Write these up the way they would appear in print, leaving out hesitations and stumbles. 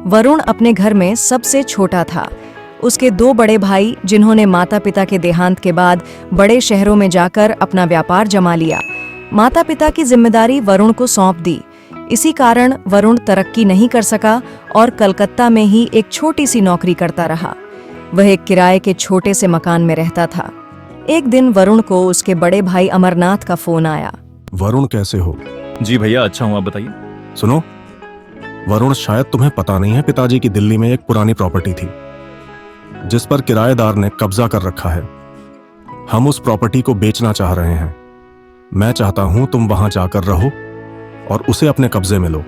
वरुण अपने घर में सबसे छोटा था। उसके दो बड़े भाई, जिन्होंने माता पिता के देहांत के बाद बड़े शहरों में जाकर अपना व्यापार जमा लिया, माता पिता की जिम्मेदारी वरुण को सौंप दी। इसी कारण वरुण तरक्की नहीं कर सका और कलकत्ता में ही एक छोटी सी नौकरी करता रहा। वह एक किराए के छोटे से मकान में रहता था। एक दिन वरुण को उसके बड़े भाई अमरनाथ का फोन आया। वरुण, कैसे हो? जी भैया, अच्छा हूँ, आप बताइए। सुनो वरुण, शायद तुम्हें पता नहीं है, पिताजी की दिल्ली में एक पुरानी प्रॉपर्टी थी जिस पर किराएदार ने कब्जा कर रखा है। हम उस प्रॉपर्टी को बेचना चाह रहे हैं। मैं चाहता हूं तुम वहां जाकर रहो और उसे अपने कब्जे में लो।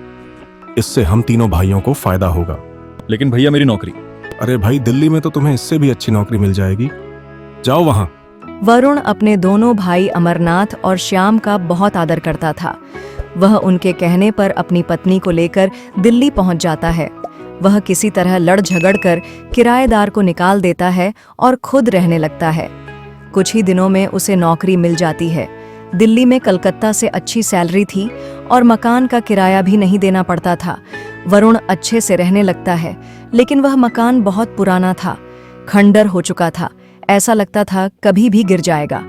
इससे हम तीनों भाइयों को फायदा होगा। लेकिन भैया, मेरी नौकरी। अरे भाई, दिल्ली में तो तुम्हें इससे भी अच्छी नौकरी मिल जाएगी। जाओ वहां। वरुण अपने दोनों भाई अमरनाथ और श्याम का बहुत आदर करता था। वह उनके कहने पर अपनी पत्नी को लेकर दिल्ली पहुंच जाता है। वह किसी तरह लड़ झगड़ कर किराएदार को निकाल देता है और खुद रहने लगता है। कुछ ही दिनों में उसे नौकरी मिल जाती है। दिल्ली में कलकत्ता से अच्छी सैलरी थी और मकान का किराया भी नहीं देना पड़ता था। वरुण अच्छे से रहने लगता है, लेकिन वह मकान बहुत पुराना था, खंडर हो चुका था। ऐसा लगता था कभी भी गिर जाएगा।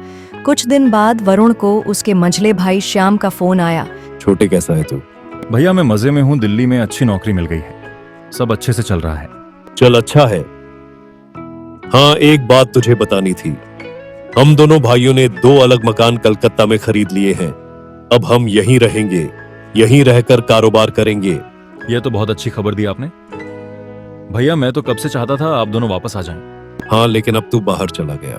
कुछ दिन बाद वरुण को उसके मंझले भाई श्याम का फोन आया। छोटे, कैसा है तू? भैया, मैं मजे में हूँ। दिल्ली में अच्छी नौकरी मिल गई है, सब अच्छे से चल रहा है। चल, अच्छा है। हाँ, एक बात तुझे बतानी थी। हम दोनों भाइयों ने 2 अलग मकान कलकत्ता में खरीद लिए हैं। अब हम यहीं रहेंगे, यहीं रहकर कारोबार करेंगे। यह तो बहुत अच्छी खबर दी आपने। भैया, मैं तो कब से चाहता था आप दोनों वापस आ जाएं। हाँ, लेकिन अब तू बाहर चला गया।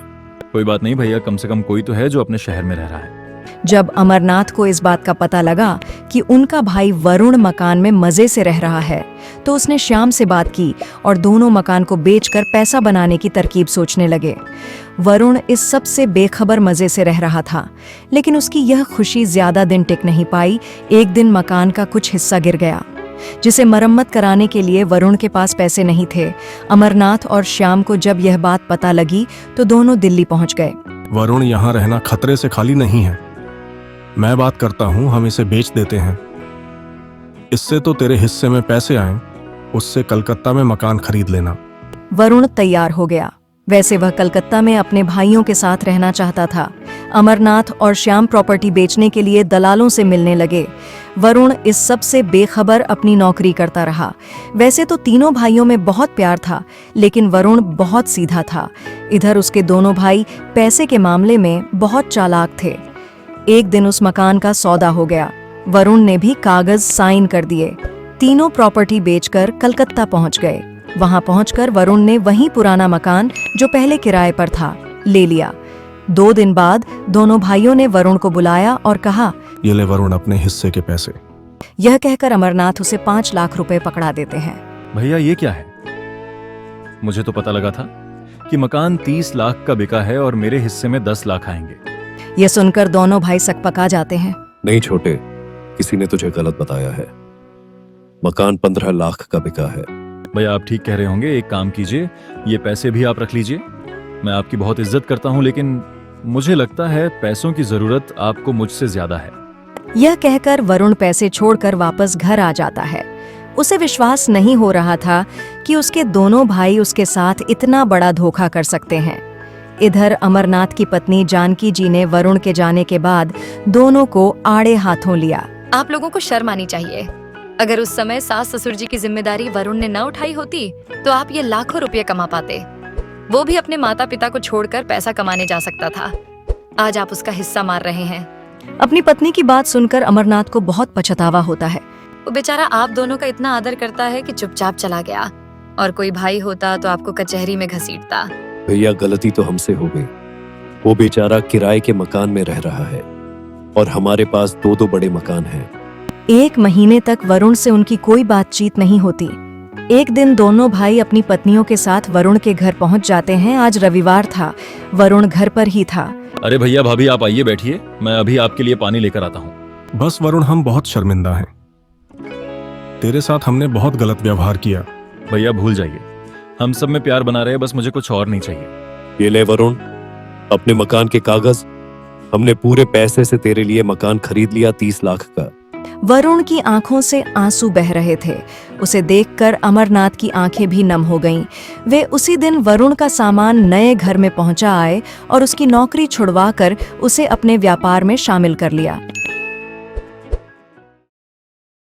कोई बात नहीं भैया, कम से कम कोई तो है जो अपने शहर में रह रहा है। जब अमरनाथ को इस बात का पता लगा कि उनका भाई वरुण मकान में मजे से रह रहा है, तो उसने श्याम से बात की और दोनों मकान को बेचकर पैसा बनाने की तरकीब सोचने लगे। वरुण इस सब से बेखबर मजे से रह रहा था, लेकिन उसकी यह खुशी ज्यादा दिन टिक नहीं पाई। एक दिन मकान का कुछ हिस्सा गिर गया, जिसे मरम्मत कराने के लिए वरुण के पास पैसे नहीं थे। अमरनाथ और श्याम को जब यह बात पता लगी तो दोनों दिल्ली पहुंच गए। वरुण, यहाँ रहना खतरे से खाली नहीं है। मैं बात करता हूं, हम इसे बेच देते हैं। इससे तो तेरे हिस्से में पैसे आए, उससे कलकत्ता में मकान खरीद लेना। वरुण तैयार हो गया। वैसे वह कलकत्ता में अपने भाइयों के साथ रहना चाहता था। अमरनाथ और श्याम प्रॉपर्टी बेचने के लिए दलालों से मिलने लगे। वरुण इस सब से बेखबर अपनी नौकरी करता रहा। वैसे तो तीनों भाइयों में बहुत प्यार था, लेकिन वरुण बहुत सीधा था। इधर उसके दोनों भाई पैसे के मामले में बहुत चालाक थे। एक दिन उस मकान का सौदा हो गया। वरुण ने भी कागज साइन कर दिए। तीनों प्रॉपर्टी बेचकर कलकत्ता पहुंच गए। वहां पहुंचकर वरुण ने वही पुराना मकान, जो पहले किराए पर था, ले लिया। 2 दिन बाद दोनों भाइयों ने वरुण को बुलाया और कहा, ये ले वरुण, अपने हिस्से के पैसे। यह कहकर अमरनाथ उसे 5 लाख रुपए पकड़ा देते हैं। भैया, ये क्या है? मुझे तो पता लगा था कि मकान 30 लाख का बिका है और मेरे हिस्से में 10 लाख आएंगे। यह सुनकर दोनों भाई सकपका जाते हैं। नहीं छोटे, किसी ने तुझे गलत बताया है। मकान 15 लाख का बिका है। भैया, आप ठीक कह रहे होंगे। एक काम कीजिए, ये पैसे भी आप रख लीजिए। मैं आपकी बहुत इज्जत करता हूँ, लेकिन मुझे लगता है पैसों की जरूरत आपको मुझसे ज्यादा है। यह कहकर वरुण पैसे छोड़कर वापस घर आ जाता है। उसे विश्वास नहीं हो रहा था कि उसके दोनों भाई उसके साथ इतना बड़ा धोखा कर सकते हैं। इधर अमरनाथ की पत्नी जानकी जी ने वरुण के जाने के बाद दोनों को आड़े हाथों लिया। आप लोगों को शर्म आनी चाहिए। अगर उस समय सास ससुर जी की जिम्मेदारी वरुण ने न उठाई होती तो आप ये लाखों रुपए कमा पाते। वो भी अपने माता पिता को छोड़कर पैसा कमाने जा सकता था। आज आप उसका हिस्सा मार रहे हैं। अपनी पत्नी की बात सुनकर अमरनाथ को बहुत पछतावा होता है। वो बेचारा आप दोनों का इतना आदर करता है कि चुपचाप चला गया, और कोई भाई होता तो आपको कचहरी में घसीटता। भैया, गलती तो हमसे हो गई। वो बेचारा किराए के मकान में रह रहा है और हमारे पास 2 बड़े मकान हैं। 1 महीने तक वरुण से उनकी कोई बातचीत नहीं होती। एक दिन दोनों भाई अपनी पत्नियों के साथ वरुण के घर पहुंच जाते हैं। आज रविवार था। वरुण घर पर ही था। अरे भैया, भाभी, आप आइए, बैठिए। मैं अभी आपके लिए पानी लेकर आता हूँ। बस वरुण, हम बहुत शर्मिंदा हैं। तेरे साथ हमने बहुत गलत व्यवहार किया। भैया, भूल जाइए। हम सब में प्यार बना रहे, बस मुझे कुछ और नहीं चाहिए। ये ले वरुण, अपने मकान के कागज। हमने पूरे पैसे से तेरे लिए मकान खरीद लिया 30 लाख का। वरुण की आंखों से आंसू बह रहे थे। उसे देखकर अमरनाथ की आंखें भी नम हो गईं। वे उसी दिन वरुण का सामान नए घर में पहुंचा आए और उसकी नौकरी छुड़वाकर उसे अपने व्यापार में शामिल कर लिया।